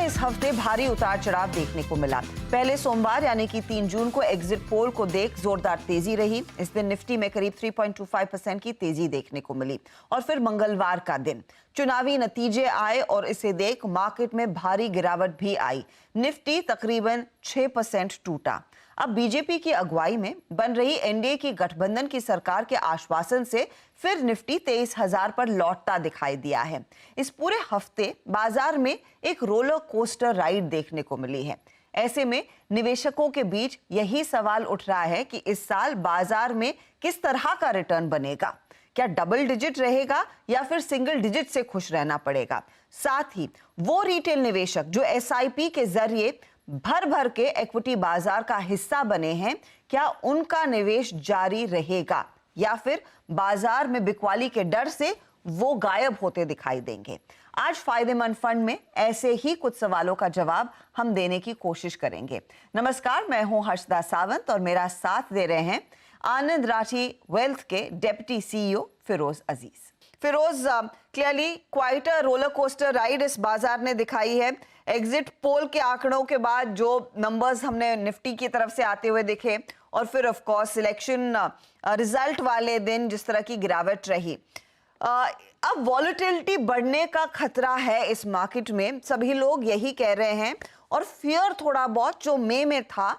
में इस हफ्ते भारी उतार चढ़ाव देखने को मिला। पहले सोमवार यानी कि 3 जून को एग्जिट पोल को देख जोरदार तेजी रही। इस दिन निफ्टी में करीब 3.25% की तेजी देखने को मिली। और फिर मंगलवार का दिन चुनावी नतीजे आए और इसे देख मार्केट में भारी गिरावट भी आई। निफ्टी तकरीबन 6% टूटा। अब बीजेपी की अगुवाई में बन रही एनडीए की गठबंधन की सरकार के आश्वासन से फिर निफ्टी 23,000 पर लौटता दिखाई दिया है। इस पूरे हफ्ते बाजार में एक रोलर कोस्टर राइड देखने को मिली है। ऐसे में निवेशकों के बीच यही सवाल उठ रहा है कि इस साल बाजार में किस तरह का रिटर्न बनेगा। क्या डबल डिजिट रहेगा या फिर सिंगल डिजिट से खुश रहना पड़ेगा। साथ ही वो रिटेल निवेशक जो एसआईपी के जरिए भर भर के इक्विटी बाजार का हिस्सा बने हैं, क्या उनका निवेश जारी रहेगा या फिर बाजार में बिकवाली के डर से वो गायब होते दिखाई देंगे। आज फायदेमंद फंड में ऐसे ही कुछ सवालों का जवाब हम देने की कोशिश करेंगे। नमस्कार, मैं हूं हर्षदा सावंत और मेरा साथ दे रहे हैं आनंद राठी वेल्थ के deputy CEO Firoz Aziz. Firoz, clearly quite a roller coaster ride इस बाजार ने दिखाई है। एग्जिट पोल के आंकड़ों के बाद जो नंबर्स हमने निफ्टी की तरफ से आते हुए दिखे और फिर ऑफ कोर्स इलेक्शन रिजल्ट वाले दिन जिस तरह की गिरावट रही, अब वॉलेटिलिटी बढ़ने का खतरा है इस मार्केट में, सभी लोग यही कह रहे हैं। और फियर थोड़ा बहुत जो मई में था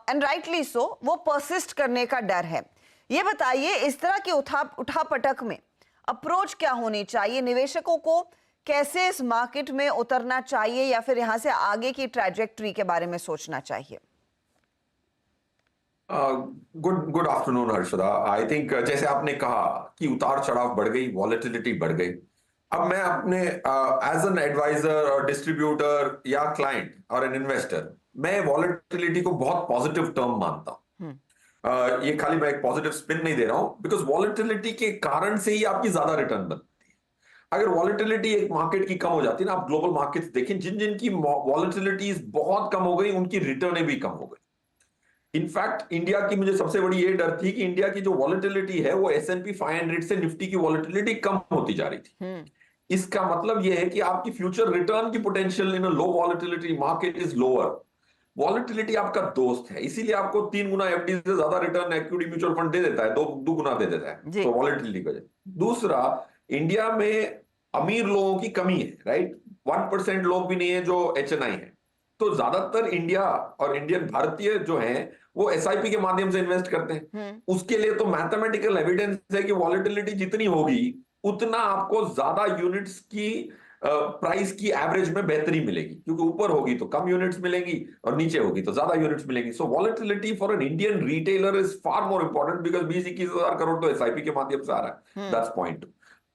एंड राइटली सो, वो परसिस्ट करने का डर है। ये बताइए, इस तरह की उठापटक में अप्रोच क्या होनी चाहिए? निवेशकों को कैसे इस मार्केट में उतरना चाहिए या फिर यहां से आगे की ट्रैजेक्टरी के बारे में सोचना चाहिए? Good afternoon Harshada. I think जैसे आपने कहा कि उतार चढ़ाव बढ़ गई, वॉलेटिलिटी बढ़ गई। अब मैं अपने एज एन एडवाइजर और डिस्ट्रीब्यूटर या क्लाइंट और एन इन्वेस्टर, मैं वॉलेटिलिटी को बहुत पॉजिटिव टर्म मानता हूं। ये खाली मैं एक पॉजिटिव स्पिन नहीं दे रहा हूं, बिकॉज वॉलेटिलिटी के कारण से ही आपकी ज्यादा रिटर्न बनती है। अगर वॉलेटिलिटी एक मार्केट की कम हो जाती है ना, आप ग्लोबल मार्केट्स देखें, जिन जिन की वॉलेटिलिटी बहुत कम हो गई उनकी रिटर्न भी कम हो गई। इनफैक्ट इंडिया की मुझे सबसे बड़ी ये डर थी कि इंडिया की जो वॉलेटिलिटी है वो S&P 500 से निफ्टी की वॉलेटिलिटी कम होती जा रही थी। इसका मतलब यह है कि आपकी फ्यूचर रिटर्न की potential in a low volatility market is lower. Volatility आपका दोस्त है, इसीलिए आपको 3 गुना एफडी से ज्यादा रिटर्न इक्विटी म्यूचुअल फंड दे देता है, दो गुना दे देता है, तो वॉलेटिलिटी की वजह। दूसरा, इंडिया में अमीर लोगों की कमी है, राइट? 1% लोग भी नहीं है जो HNI है। तो ज्यादातर इंडिया और इंडियन भारतीय जो हैं वो एसआईपी के माध्यम से इन्वेस्ट करते हैं। उसके लिए तो मैथमेटिकल एविडेंस है कि वॉलेटिलिटी जितनी होगी उतना आपको ज्यादा यूनिट्स की प्राइस की एवरेज में बेहतरी मिलेगी, क्योंकि ऊपर होगी तो कम यूनिट्स मिलेंगी और नीचे होगी तो ज्यादा यूनिट्स मिलेंगी। So volatility for an Indian retailer is far more important, because 20-21 crore तो एसआईपी के माध्यम से आ रहा है। That's point.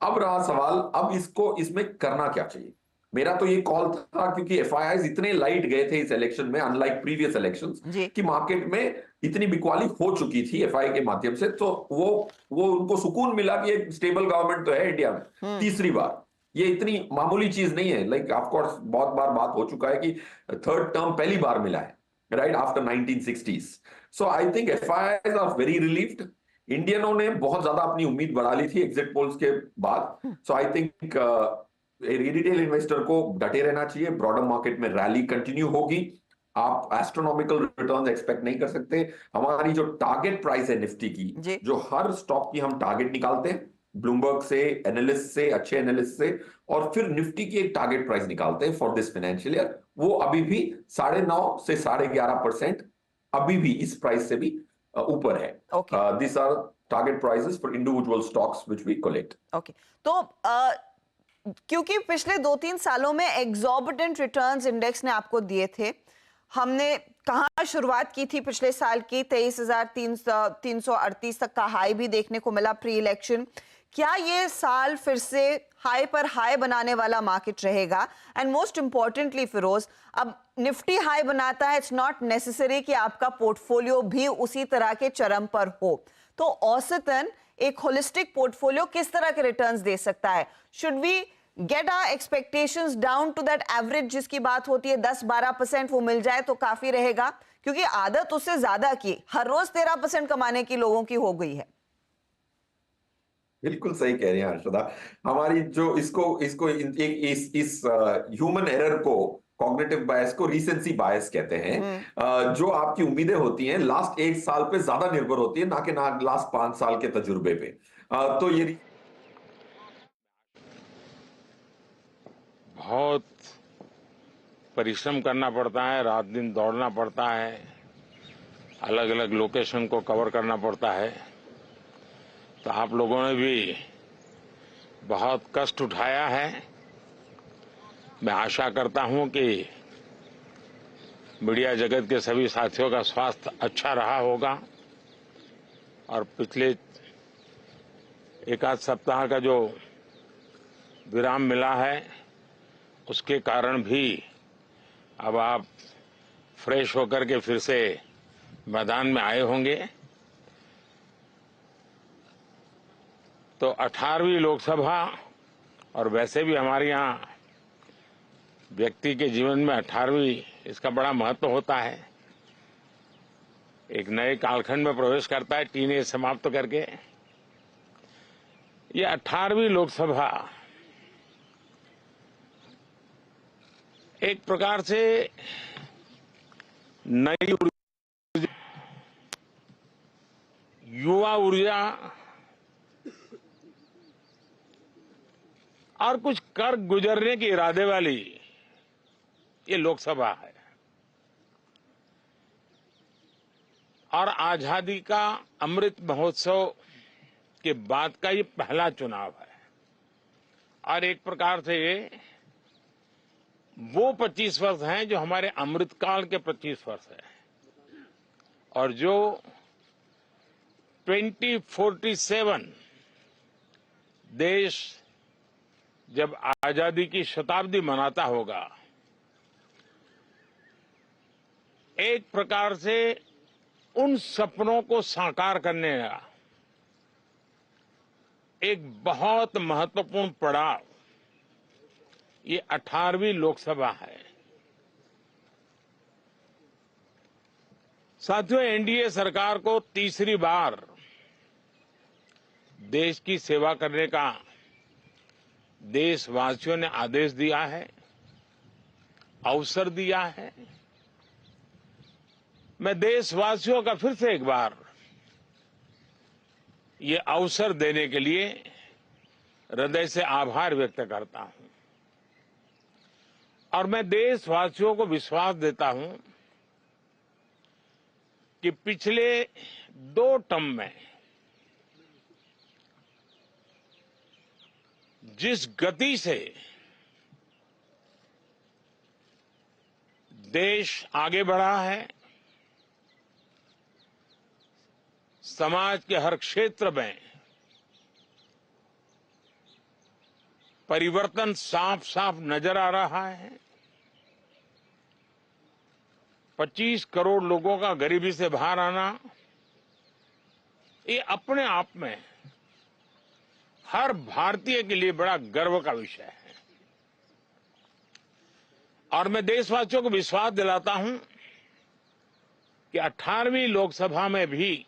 अब रहा सवाल, अब इसको इसमें करना क्या चाहिए? मेरा तो ये कॉल था, क्योंकि एफआईआईज इतने लाइट गए थे इस इलेक्शन में, अनलाइक प्रीवियस इलेक्शंस, कि मार्केट में इतनी बिकवाली हो चुकी थी एफआई के माध्यम से, तो वो उनको सुकून मिला कि एक स्टेबल गवर्नमेंट तो है इंडिया में तीसरी बार। ये इतनी मामूली चीज नहीं है। लाइक ऑफ कोर्स बहुत बार बात हो चुका है कि थर्ड टर्म पहली बार मिला है, right, after 1960s। So I think FIIs are very relieved. इंडियनों ने बहुत ज्यादा अपनी उम्मीद बढ़ा ली थी एग्जिट पोल्स के बाद। सो आई थिंक रिटेल इन्वेस्टर को डटे रहना चाहिए। ब्रॉडर मार्केट में रैली कंटिन्यू होगी, आप एस्ट्रोनॉमिकल रिटर्न्स एक्सपेक्ट नहीं कर सकते। हमारी जो टारगेट प्राइस है निफ्टी की, जो हर स्टॉक की हम टारगेट निकालते हैं ब्लूमबर्ग से, एनालिस्ट से, अच्छे एनालिस्ट से, और फिर निफ्टी की एक टारगेट प्राइस निकालते हैं फॉर दिस फाइनेंशियल ईयर। वो अभी भी 9.5 से 11.5% अभी भी इस प्राइस से भी ऊपर है। This are target prices for individual stocks which we collect. Okay, तो क्योंकि पिछले 2-3 सालों में एग्जॉर्बिटेंट रिटर्न्स इंडेक्स ने आपको दिए थे, हमने कहां शुरुआत की थी पिछले साल की 23,338 तक का हाई भी देखने को मिला प्री इलेक्शन। क्या ये साल फिर से हाई पर हाई बनाने वाला मार्केट रहेगा? एंड मोस्ट इंपॉर्टेंटली फिरोज, अब निफ्टी हाई बनाता है, इट्स नॉट नेसेसरी कि आपका पोर्टफोलियो भी उसी तरह के चरम पर हो। तो औसतन एक होलिस्टिक पोर्टफोलियो किस तरह के रिटर्न्स दे सकता है? Should we get our expectations down to that average जिसकी बात होती है 10-12% वो मिल जाए तो काफी रहेगा? क्योंकि आदत उससे ज्यादा की हर रोज 13% कमाने की लोगों की हो गई है। बिल्कुल सही कह रही हैं हर्षदा। हमारी जो इसको ह्यूमन एरर को कॉग्निटिव बायस को रीसेंसी बायस कहते हैं। जो आपकी उम्मीदें होती हैं लास्ट 1 साल पे ज्यादा निर्भर होती है, ना कि लास्ट 5 साल के तजुर्बे पे। तो ये बहुत परिश्रम करना पड़ता है, रात दिन दौड़ना पड़ता है, अलग अलग लोकेशन को कवर करना पड़ता है। तो आप लोगों ने भी बहुत कष्ट उठाया है। मैं आशा करता हूं कि मीडिया जगत के सभी साथियों का स्वास्थ्य अच्छा रहा होगा और पिछले एक आध सप्ताह का जो विराम मिला है उसके कारण भी अब आप फ्रेश होकर के फिर से मैदान में आए होंगे। तो 18वीं लोकसभा, और वैसे भी हमारे यहाँ व्यक्ति के जीवन में 18वीं इसका बड़ा महत्व होता है। एक नए कालखंड में प्रवेश करता है टीनेज समाप्त करके। ये 18वीं लोकसभा एक प्रकार से नई ऊर्जा, युवा ऊर्जा और कुछ कर गुजरने के इरादे वाली ये लोकसभा है। और आजादी का अमृत महोत्सव के बाद का ये पहला चुनाव है। और एक प्रकार से ये वो 25 वर्ष हैं जो हमारे अमृतकाल के 25 वर्ष हैं, और जो 2047 देश जब आजादी की शताब्दी मनाता होगा, एक प्रकार से उन सपनों को साकार करने का एक बहुत महत्वपूर्ण पड़ाव ये 18वीं लोकसभा है। साथियों, एनडीए सरकार को तीसरी बार देश की सेवा करने का देशवासियों ने आदेश दिया है, अवसर दिया है। मैं देशवासियों का फिर से एक बार ये अवसर देने के लिए हृदय से आभार व्यक्त करता हूं। और मैं देशवासियों को विश्वास देता हूं कि पिछले 2 टर्म में जिस गति से देश आगे बढ़ा है, समाज के हर क्षेत्र में परिवर्तन साफ साफ नजर आ रहा है। 25 करोड़ लोगों का गरीबी से बाहर आना, ये अपने आप में हर भारतीय के लिए बड़ा गर्व का विषय है। और मैं देशवासियों को विश्वास दिलाता हूं कि 18वीं लोकसभा में भी,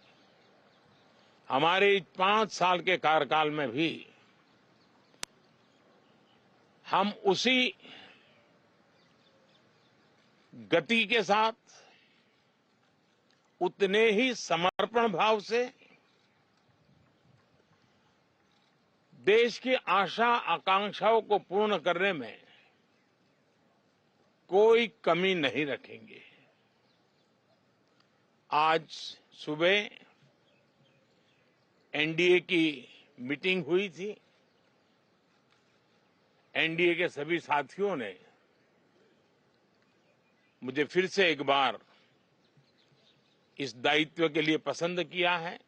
हमारे 5 साल के कार्यकाल में भी, हम उसी गति के साथ, उतने ही समर्पण भाव से देश की आशा आकांक्षाओं को पूर्ण करने में कोई कमी नहीं रखेंगे। आज सुबह एनडीए की मीटिंग हुई थी। एनडीए के सभी साथियों ने मुझे फिर से एक बार इस दायित्व के लिए पसंद किया है,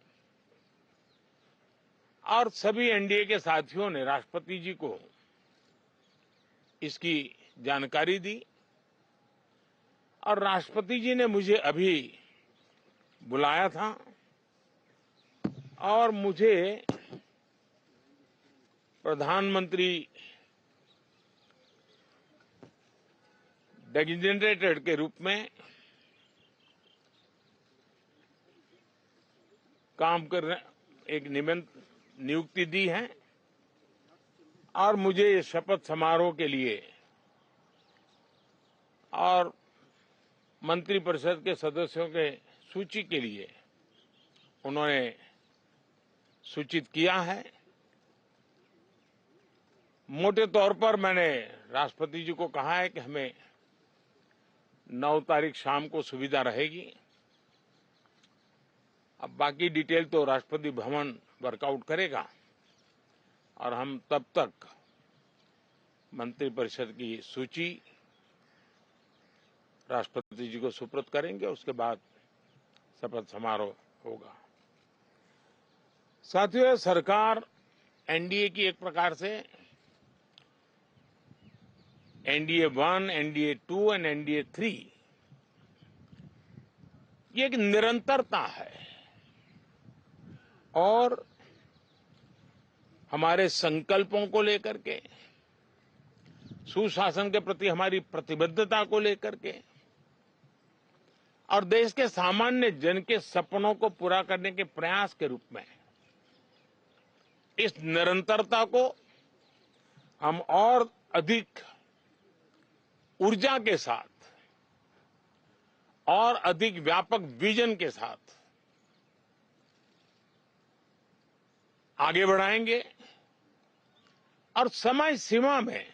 और सभी एनडीए के साथियों ने राष्ट्रपति जी को इसकी जानकारी दी। और राष्ट्रपति जी ने मुझे अभी बुलाया था और मुझे प्रधानमंत्री डेजिग्नेटेड के रूप में काम करने एक नियुक्ति दी है, और मुझे शपथ समारोह के लिए और मंत्रिपरिषद के सदस्यों के सूची के लिए उन्होंने सूचित किया है। मोटे तौर पर मैंने राष्ट्रपति जी को कहा है कि हमें 9 तारीख शाम को सुविधा रहेगी। अब बाकी डिटेल तो राष्ट्रपति भवन वर्कआउट करेगा और हम तब तक मंत्रिपरिषद की सूची राष्ट्रपति जी को सुपुर्द करेंगे। उसके बाद शपथ समारोह होगा। साथियों, सरकार एनडीए की एक प्रकार से एनडीए 1, एनडीए 2 और एनडीए 3 ये एक निरंतरता है और हमारे संकल्पों को लेकर के, सुशासन के प्रति हमारी प्रतिबद्धता को लेकर के और देश के सामान्य जन के सपनों को पूरा करने के प्रयास के रूप में इस निरंतरता को हम और अधिक ऊर्जा के साथ और अधिक व्यापक विजन के साथ आगे बढ़ाएंगे और समय सीमा में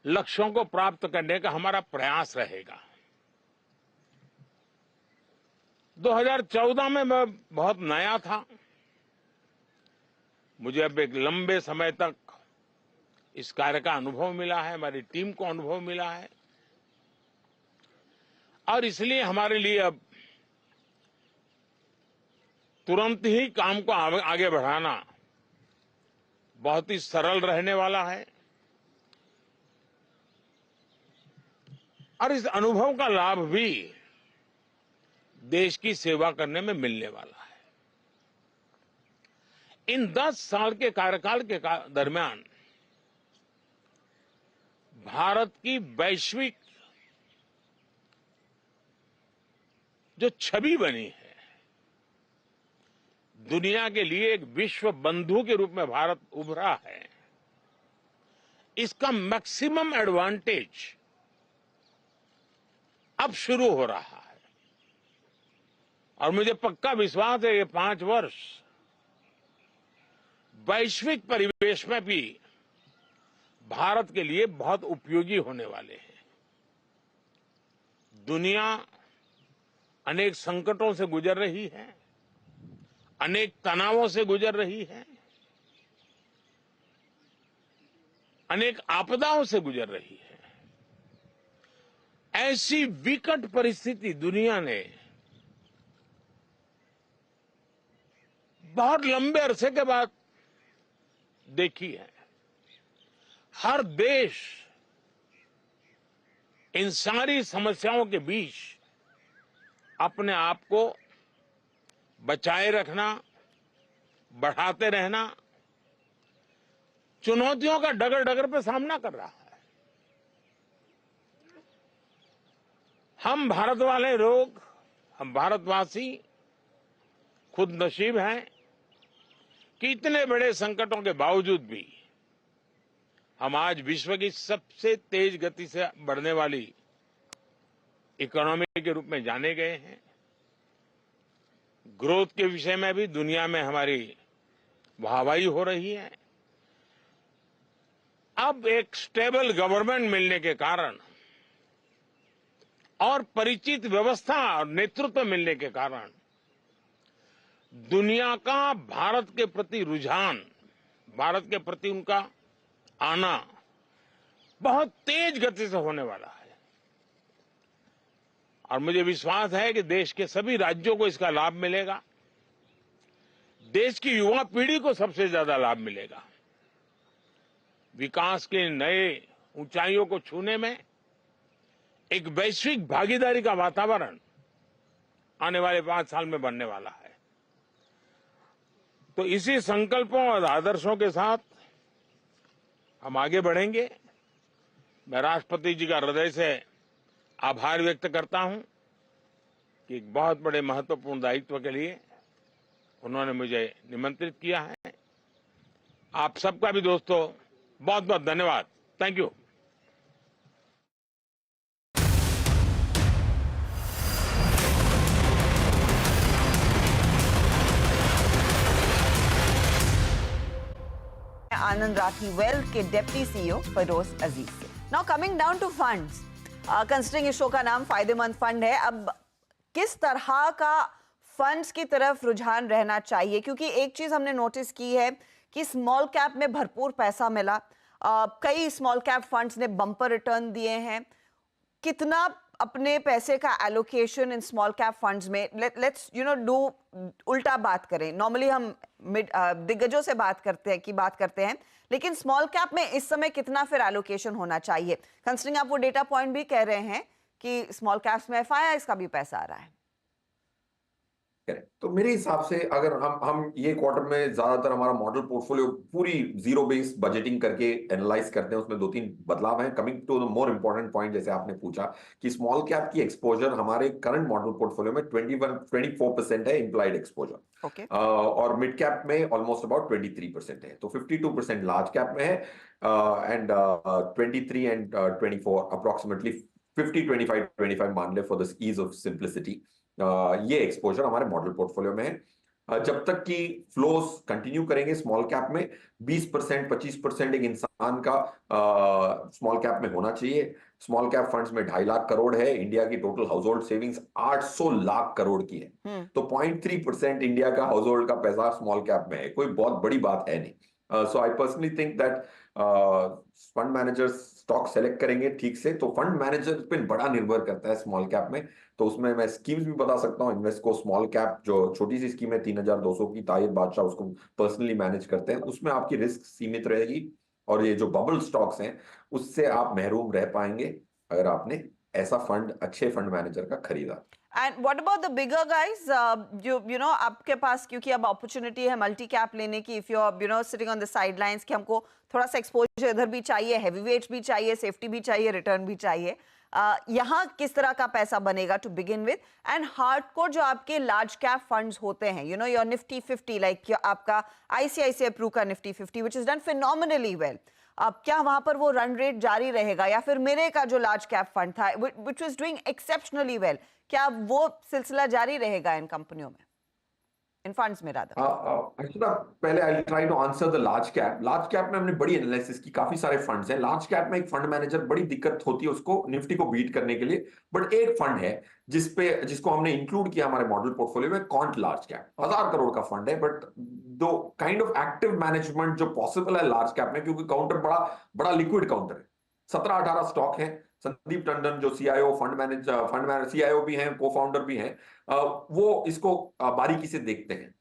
लक्ष्यों को प्राप्त करने का हमारा प्रयास रहेगा। 2014 में मैं बहुत नया था। मुझे अब एक लंबे समय तक इस कार्य का अनुभव मिला है, हमारी टीम को अनुभव मिला है और इसलिए हमारे लिए अब तुरंत ही काम को आगे बढ़ाना बहुत ही सरल रहने वाला है और इस अनुभव का लाभ भी देश की सेवा करने में मिलने वाला है। इन 10 साल के कार्यकाल के दरमियान भारत की वैश्विक जो छवि बनी है, दुनिया के लिए एक विश्व बंधु के रूप में भारत उभरा है, इसका मैक्सिमम एडवांटेज अब शुरू हो रहा है और मुझे पक्का विश्वास है ये 5 वर्ष वैश्विक परिवेश में भी भारत के लिए बहुत उपयोगी होने वाले हैं। दुनिया अनेक संकटों से गुजर रही है, अनेक तनावों से गुजर रही है, अनेक आपदाओं से गुजर रही है। ऐसी विकट परिस्थिति दुनिया ने बहुत लंबे अरसे के बाद देखी है। हर देश इन सारी समस्याओं के बीच अपने आप को बचाए रखना, बढ़ाते रहना, चुनौतियों का डगर डगर पे सामना कर रहा है। हम भारत वाले लोग, हम भारतवासी खुद नसीब हैं कि इतने बड़े संकटों के बावजूद भी हम आज विश्व की सबसे तेज गति से बढ़ने वाली इकोनॉमी के रूप में जाने गए हैं। ग्रोथ के विषय में भी दुनिया में हमारी वाहवाही हो रही है। अब एक स्टेबल गवर्नमेंट मिलने के कारण और परिचित व्यवस्था और नेतृत्व मिलने के कारण दुनिया का भारत के प्रति रुझान, भारत के प्रति उनका आना बहुत तेज गति से होने वाला है और मुझे विश्वास है कि देश के सभी राज्यों को इसका लाभ मिलेगा। देश की युवा पीढ़ी को सबसे ज्यादा लाभ मिलेगा। विकास के नए ऊंचाइयों को छूने में एक वैश्विक भागीदारी का वातावरण आने वाले 5 साल में बनने वाला है। तो इसी संकल्पों और आदर्शों के साथ हम आगे बढ़ेंगे। मैं राष्ट्रपति जी का हृदय से आभार व्यक्त करता हूं कि एक बहुत बड़े महत्वपूर्ण दायित्व के लिए उन्होंने मुझे निमंत्रित किया है। आप सबका भी दोस्तों बहुत बहुत धन्यवाद। Thank you. Anand Rathi wealth के डेप्टी सीईओ फिरोज अजीज से। Now coming down to funds, considering इस शो का नाम फायदेमंद फंड है, अब किस तरह का फंड्स की तरफ रुझान रहना चाहिए? क्योंकि एक चीज हमने नोटिस की है कि स्मॉल कैप में भरपूर पैसा मिला, कई स्मॉल कैप फंड्स ने बम्पर रिटर्न दिए हैं। कितना अपने पैसे का allocation in small cap funds में, लेट्स डू उल्टा बात करें। नॉर्मली हम दिग्गजों से बात करते हैं, लेकिन स्मॉल कैप में इस समय कितना फिर एलोकेशन होना चाहिए, कंसिडरिंग आप वो डेटा पॉइंट भी कह रहे हैं कि स्मॉल कैप्स में एफआईआई का भी पैसा आ रहा है। तो मेरे हिसाब से अगर हम ये क्वार्टर में ज्यादातर हमारा मॉडल पोर्टफोलियो पूरी जीरो बेस्ड बजटिंग करके एनालाइज करते हैं, उसमें 2-3 बदलाव हैं। Coming to the more important point, जैसे आपने पूछा कि स्मॉल कैप की एक्सपोजर हमारे करंट मॉडल पोर्टफोलियो में 24% है इंप्लाइड एक्सपोजर, ओके। और मिड कैप में ऑलमोस्ट अबाउट 23% है, तो 52% लार्ज कैप में है, एंड 23 एंड 24 अप्रोक्सीमेटली 50-25-25 मान ले for the ease of simplicity. ये एक्सपोजर हमारे मॉडल पोर्टफोलियो में है। जब तक कि फ्लोज कंटिन्यू करेंगे स्मॉल कैप में, 20% 25% एक इंसान का स्मॉल कैप में होना चाहिए। स्मॉल कैप फंड्स में 2.5 लाख करोड़ है, इंडिया की total house hold savings 800 lakh crore की है, तो 0.3% इंडिया का हाउस होल्ड का पैसा स्मॉल कैप में है, कोई बहुत बड़ी बात है नहीं। So I personally think that fund managers stock select करेंगे ठीक से, तो फंड मैनेजर पे बड़ा निर्भर करता है स्मॉल कैप में। तो उसमें मैं स्कीम्स भी बता सकता हूँ। इन्वेस्ट को स्मॉल कैप जो छोटी सी स्कीम है 3200 की, ताहिर बादशाह उसको पर्सनली मैनेज करते हैं, उसमें आपकी रिस्क सीमित रहेगी, और ये जो बबल स्टॉक्स हैं उससे आप महरूम रह पाएंगे अगर आपने ऐसा फंड अच्छे फंड मैनेजर का खरीदा। And what about the bigger guys, जो आपके पास क्योंकि अब अपॉर्चुनिटी है मल्टी कैप लेने की, if you are sitting on the sidelines कि हमको थोड़ा सा एक्सपोजर इधर भी चाहिए, हैवी वेट्स भी चाहिए, सेफ्टी भी चाहिए, रिटर्न भी चाहिए, यहाँ किस तरह का पैसा बनेगा to begin with? And hardcore जो आपके लार्ज कैप फंड्स होते हैं, योर निफ्टी 50, लाइक आपका आईसीआईसीआई प्रू का Nifty 50 which is done phenomenally well, अब क्या वहां पर वो रन रेट जारी रहेगा, या फिर मेरे का जो लार्ज कैप फंड था which was doing exceptionally well, क्या वो सिलसिला जारी रहेगा इन कंपनियों में, इन फंड्स में रादर? पहले I try to answer the large cap में हमने बड़ी एनालिसिस की, काफी सारे फंड्स हैं। लार्ज कैप में एक फंड मैनेजर बड़ी दिक्कत होती है उसको निफ्टी को बीट करने के लिए, बट एक फंड है जिसको हमने इंक्लूड किया हमारे मॉडल पोर्टफोलियो में, कॉन्ट लार्ज कैप, 1000 करोड़ का फंड है, बट दो काइंड ऑफ एक्टिव मैनेजमेंट जो पॉसिबल है लार्ज कैप में, क्योंकि काउंटर बड़ा लिक्विड काउंटर है, 17-18 स्टॉक है। संदीप टंडन जो सीआईओ फंड मैनेजर सीआईओ भी हैं, को फाउंडर भी हैं, वो इसको बारीकी से देखते हैं।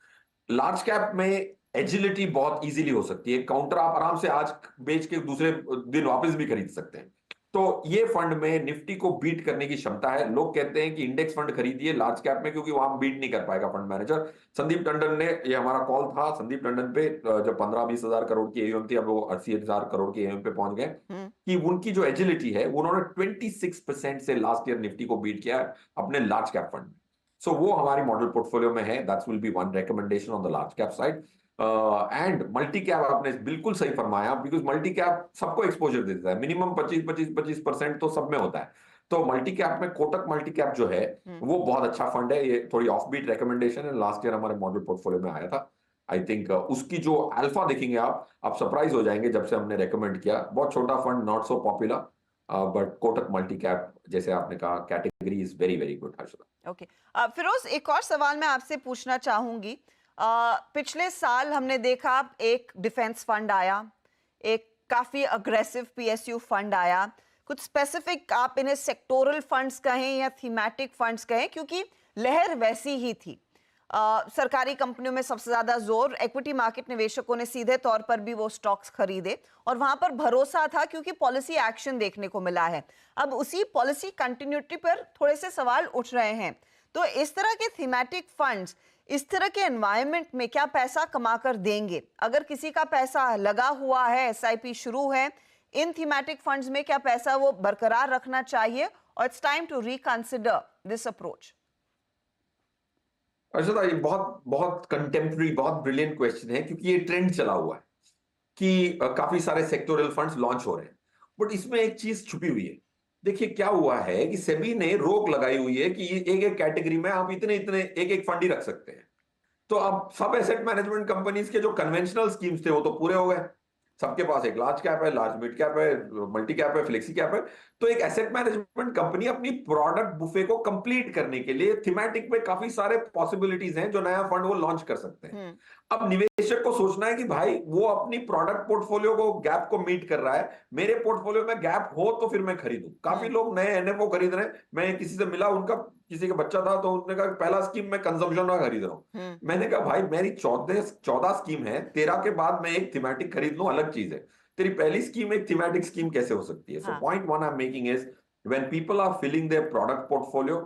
लार्ज कैप में एजिलिटी बहुत इजीली हो सकती है, काउंटर आप आराम से आज बेच के दूसरे दिन वापस भी खरीद सकते हैं, तो ये फंड में निफ्टी को बीट करने की क्षमता है। लोग कहते हैं कि इंडेक्स फंड खरीदिए लार्ज कैप में, क्योंकि वहां बीट नहीं कर पाएगा फंड मैनेजर। संदीप टंडन ने, ये हमारा कॉल था संदीप टंडन पे, जब 15-20 हजार करोड़ की एयूएम थी, अब वो 80,000 करोड़ की एयूएम पे पहुंच गए, कि उनकी जो एजिलिटी है, उन्होंने 26% से लास्ट ईयर निफ्टी को बीट किया अपने लार्ज कैप फंड में। सो वो हमारी मॉडल पोर्टफोलियो में है, that's will be one recommendation on the large cap side. And multi cap आपने बिल्कुल सही फरमाया, बिकॉज मल्टी कैप सबको एक्सपोजर देता है, मिनिमम 25% तो सब में होता है। तो मल्टी कैप में कोटक मल्टी कैप जो है वो बहुत अच्छा फंड है, ये थोड़ी ऑफ बीट रिकमेंडेशन है, लास्ट ईयर हमारे मॉडल पोर्टफोलियो में आया था। आई थिंक उसकी जो अल्फा देखेंगे आप सरप्राइज हो जाएंगे जब से हमने रेकमेंड किया। बहुत छोटा fund, not so popular, but Kotak multi cap जैसे आपने कहा category is very very good. Harshada, okay, Firoz एक और सवाल मैं आपसे पूछना चाहूंगी। पिछले साल हमने देखा एक डिफेंस फंड आया, एक काफी अग्रेसिव पीएसयू फंड आया, कुछ स्पेसिफिक आप इन्हें सेक्टोरल फंड्स कहें या थीमेटिक फंड्स कहें, क्योंकि लहर वैसी ही थी। सरकारी कंपनियों में सबसे ज्यादा जोर, इक्विटी मार्केट निवेशकों ने सीधे तौर पर भी वो स्टॉक्स खरीदे और वहां पर भरोसा था क्योंकि पॉलिसी एक्शन देखने को मिला है। अब उसी पॉलिसी कंटिन्यूटी पर थोड़े से सवाल उठ रहे हैं, तो इस तरह के थीमेटिक फंड्स इस तरह के एनवायरनमेंट में क्या पैसा कमा कर देंगे? अगर किसी का पैसा लगा हुआ है, एसआईपी शुरू है, इन थीमेटिक फंड्स में क्या पैसा वो बरकरार रखना चाहिए, और it's time to reconsider this approach? Arshada, ये बहुत बहुत कंटेम्प्रेरी, बहुत ब्रिलियंट क्वेश्चन है, क्योंकि ये ट्रेंड चला हुआ है कि काफी सारे सेक्टोरल फंड्स लॉन्च हो रहे हैं, बट इसमें एक चीज छुपी हुई है। देखिए क्या हुआ है कि सेबी ने रोक लगाई हुई है कि एक एक कैटेगरी में आप इतने इतने एक एक फंड ही रख सकते हैं। तो अब सब एसेट मैनेजमेंट कंपनीज के जो कन्वेंशनल स्कीम्स थे वो तो पूरे हो गए, सबके पास एक लार्ज कैप है, लार्ज मिड कैप है, मल्टी कैप है, फ्लेक्सी कैप है। तो एक एसेट मैनेजमेंट कंपनी अपनी प्रोडक्ट बुफे को कंप्लीट करने के लिए थीमेटिक में काफी सारे पॉसिबिलिटीज हैं जो नया फंड वो लॉन्च कर सकते हैं। अब निवेशक को सोचना है कि भाई वो अपनी प्रोडक्ट पोर्टफोलियो को गैप को मीट कर रहा है, मेरे पोर्टफोलियो में गैप हो तो फिर मैं खरीदूं। काफी लोग नए एनएफओ खरीद रहे हैं। मैं किसी से मिला, उनका किसी का बच्चा था तो उसने कहा पहला स्कीम मैं कंजम्पशन का खरीद रहा हूं। मैंने कहा भाई मेरी 14 स्कीम है, 13 के बाद मैं एक थीमेटिक खरीद लूं अलग चीज है, तेरी पहली स्कीम एक थीमेटिक स्कीम कैसे हो सकती है? So point one I am making is when people are filling their product portfolio,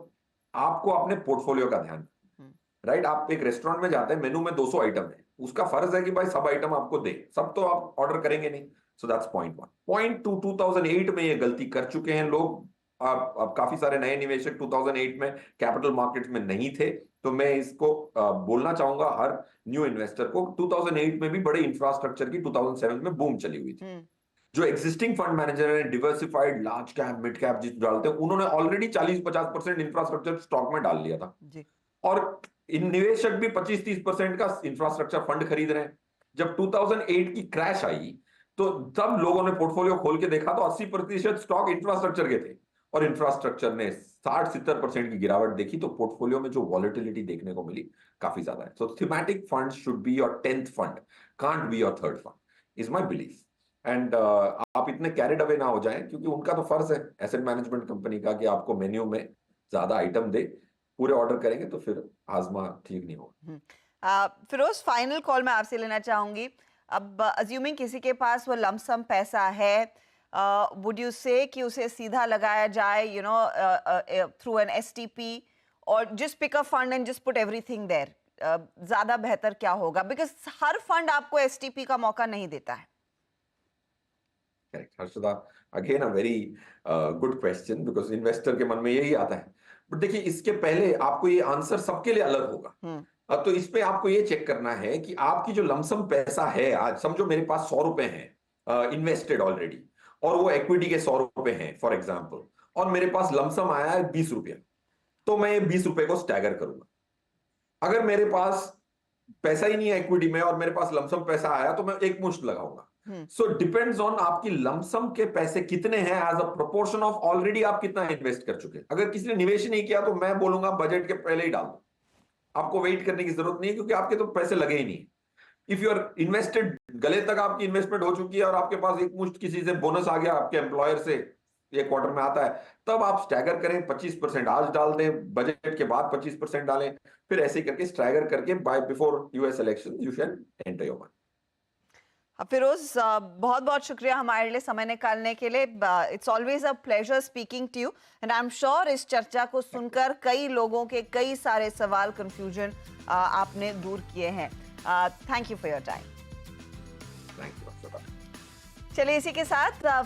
आपको अपने पोर्टफोलियो का ध्यान, राइट? आप एक रेस्टोरेंट में जाते हैं, मेनू में 200 आइटम है, उसका फर्ज है कि भाई सब आइटम आपको दे, सब तो आप ऑर्डर करेंगे नहीं। So that's point one. Point two, 2008 में ये गलती कर चुके हैं लोग। अब काफी सारे नए निवेशक 2008 में कैपिटल मार्केट्स में नहीं थे, तो मैं इसको बोलना चाहूंगा हर न्यू इन्वेस्टर को। 2008 में भी बड़े इंफ्रास्ट्रक्चर की 2007 में बूम चली हुई थी। जो एग्जिस्टिंग फंड मैनेजर है, diversified large cap mid cap जिस डालते हैं, उन्होंने ऑलरेडी 40-50% इंफ्रास्ट्रक्चर स्टॉक में डाल लिया था जी। और इन निवेशक भी 25-30% का इंफ्रास्ट्रक्चर फंड खरीद रहे हैं। जब 2008 की क्रैश आई तो तब लोगों ने पोर्टफोलियो खोल के देखा तो 80% स्टॉक इंफ्रास्ट्रक्चर के थे, और इंफ्रास्ट्रक्चर ने 60-70% की गिरावट देखी। तो पोर्टफोलियो में जो वॉलेटिलिटी देखने को मिली काफी ज्यादा है। So thematic fund should be your 10th fund, can't be your 3rd fund, is my belief. And आप इतने कैरिड अवे ना हो जाएं, क्योंकि उनका तो फर्ज है एसेट मैनेजमेंट कंपनी का कि आपको मेन्यू में ज्यादा आइटम दे। पूरे ऑर्डर करेंगे तो फिर हाजमा ठीक नहीं होगा। फिरोज, फाइनल कॉल मैं आपसे लेना चाहूंगी। अब अज्यूमिंग किसी के पास वो लमसम पैसा है, वुड यू से कि उसे सीधा लगाया जाए थ्रू एन एसटीपी, और just pick a fund and just put everything there, ज्यादा बेहतर क्या होगा? बिकॉज हर फंड आपको एसटीपी का मौका नहीं देता है। Correct Harshada, again a very good question, because investor के मन में यही आता है। बट देखिए, इसके पहले आपको ये आंसर सबके लिए अलग होगा। तो इस पे आपको ये चेक करना है कि आपकी जो लमसम पैसा है, आज समझो मेरे पास 100 रुपए हैं इन्वेस्टेड ऑलरेडी, और वो इक्विटी के 100 रुपए हैं फॉर एग्जाम्पल, और मेरे पास लमसम आया है 20 रुपया, तो मैं 20 रुपए को स्टैगर करूंगा। अगर मेरे पास पैसा ही नहीं है इक्विटी में और मेरे पास लमसम पैसा आया तो मैं एक मुश्त लगाऊंगा। सो डिपेंड्स ऑन आपकी लमसम के पैसे कितने हैं as a proportion of already आप कितना इन्वेस्ट कर चुके हैं। अगर किसी ने निवेश नहीं किया तो मैं बोलूंगा बजट के पहले ही डाल दो, आपको वेट करने की जरूरत नहीं है, क्योंकि आपके तो पैसे लगे ही नहीं। इफ यू आर इन्वेस्टेड, गले तक आपकी इन्वेस्टमेंट हो चुकी है और आपके पास एक मुश्त किसी से बोनस आ गया, आपके एम्प्लॉयर से एक क्वार्टर में आता है, तब आप स्टैगर करें, 25% आज डाल दें, बजट के बाद 25% डालें, फिर ऐसे ही करके स्टैगर करके by before US election you can enter your money. Firoz, बहुत बहुत शुक्रिया हमारे लिए समय निकालने के लिए। It's always a pleasure speaking to you, and I am sure इस चर्चा को सुनकर कई लोगों के कई सारे सवाल, कंफ्यूजन आपने दूर किए हैं। Thank you for your time. Thank you. चलिए इसी के साथ